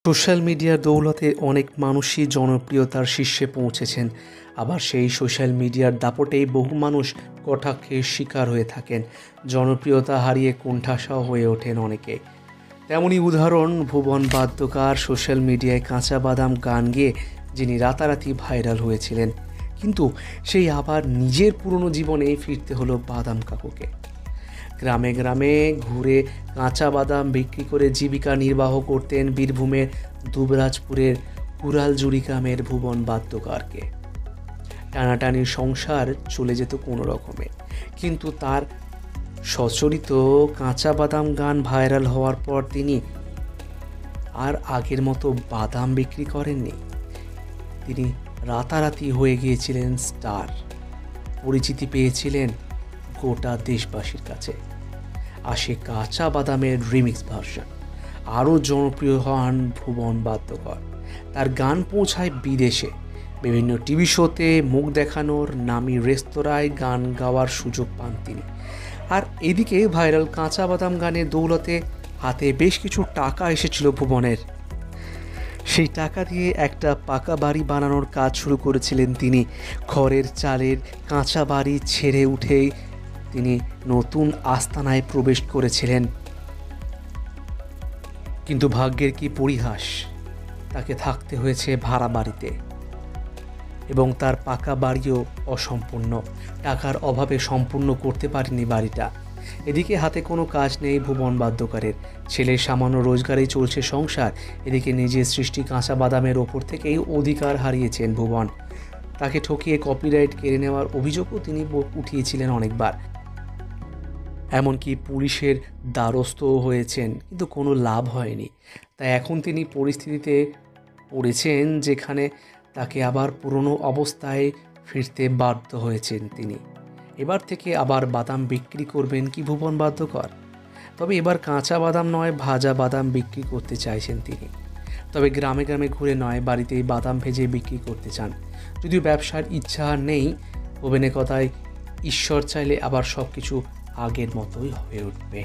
Social মিডিয়ার দৌলতে অনেক মানুষই জনপ্রিয়তার শীর্ষে পৌঁছেছেন, আবার সেই সোশ্যাল মিডিয়ার দাপটেই বহু মানুষ কটাক্ষের শিকার হয়ে থাকেন, জনপ্রিয়তা হারিয়ে কোণঠাসা হয়ে ওঠেন অনেকে। তেমনই উদাহরণ ভুবন বাদ্যকার। সোশ্যাল মিডিয়ায় কাঁচা বাদাম গান গেয়ে যিনি রাতারাতি ভাইরাল হয়েছিলেন, কিন্তু সেই আবার নিজের পুরনো জীবনে ফিরতে হলো বাদাম কাকুকে। গ্রামে গ্রামে ঘুরে কাঁচা বাদাম বিক্রি করে জীবিকা নির্বাহ করতেন বীরভূমের দুবরাজপুরের কুড়ালজুড়ি গ্রামের ভুবন বাদ্যকারকে। টানাটানির সংসার চলে যেত কোনো রকমে, কিন্তু তার সচরিত কাঁচা বাদাম গান ভাইরাল হওয়ার পর তিনি আর আগের মতো বাদাম বিক্রি করেননি। তিনি রাতারাতি হয়ে গিয়েছিলেন স্টার, পরিচিতি পেয়েছিলেন গোটা দেশবাসীর কাছে। আসে কাঁচা বাদামের রিমিক্স ভার্সন, আরও জনপ্রিয় হন ভুবন বাদ্যকর। তার গান পৌঁছায় বিদেশে, বিভিন্ন টিভি শোতে মুখ দেখানোর, নামি রেস্তোরাঁয় গান গাওয়ার সুযোগ পান তিনি। আর এদিকে ভাইরাল কাঁচা বাদাম গানের দৌলতে হাতে বেশ কিছু টাকা এসেছিল ভুবনের। সেই টাকা দিয়ে একটা পাকা বাড়ি বানানোর কাজ শুরু করেছিলেন তিনি। খড়ের চালের কাঁচা বাড়ি ছেড়ে উঠেই তিনি নতুন আস্তানায় প্রবেশ করেছিলেন। কিন্তু ভাগ্যের কি পরিহাস, তাকে থাকতে হয়েছে ভাড়া বাড়িতে, এবং তার পাকা বাড়িও অসম্পূর্ণ। টাকার অভাবে সম্পূর্ণ করতে পারেনি বাড়িটা। এদিকে হাতে কোনো কাজ নেই ভুবন বাদ্যকারের, ছেলের সামান্য রোজগারেই চলছে সংসার। এদিকে নিজের সৃষ্টি কাঁচা বাদামের ওপর থেকেই অধিকার হারিয়েছেন ভুবন। তাকে ঠকিয়ে কপিরাইট কেড়ে নেওয়ার অভিযোগও তিনি উঠিয়েছিলেন অনেকবার, এমনকি পুলিশের দ্বারস্থও হয়েছেন, কিন্তু কোনো লাভ হয়নি। তাই এখন তিনি পরিস্থিতিতে পড়েছেন যেখানে তাকে আবার পুরনো অবস্থায় ফিরতে বাধ্য হয়েছেন তিনি। এবার থেকে আবার বাদাম বিক্রি করবেন কি ভুবন বাদ্যকর? তবে এবার কাঁচা বাদাম নয়, ভাজা বাদাম বিক্রি করতে চাইছেন তিনি। তবে গ্রামে গ্রামে ঘুরে নয়, বাড়িতেই বাদাম ভেজে বিক্রি করতে চান। যদিও ব্যবসার ইচ্ছা নেই ভুবনের কথায়, ঈশ্বর চাইলে আবার সব কিছু আগের মতোই হয়ে উঠবে।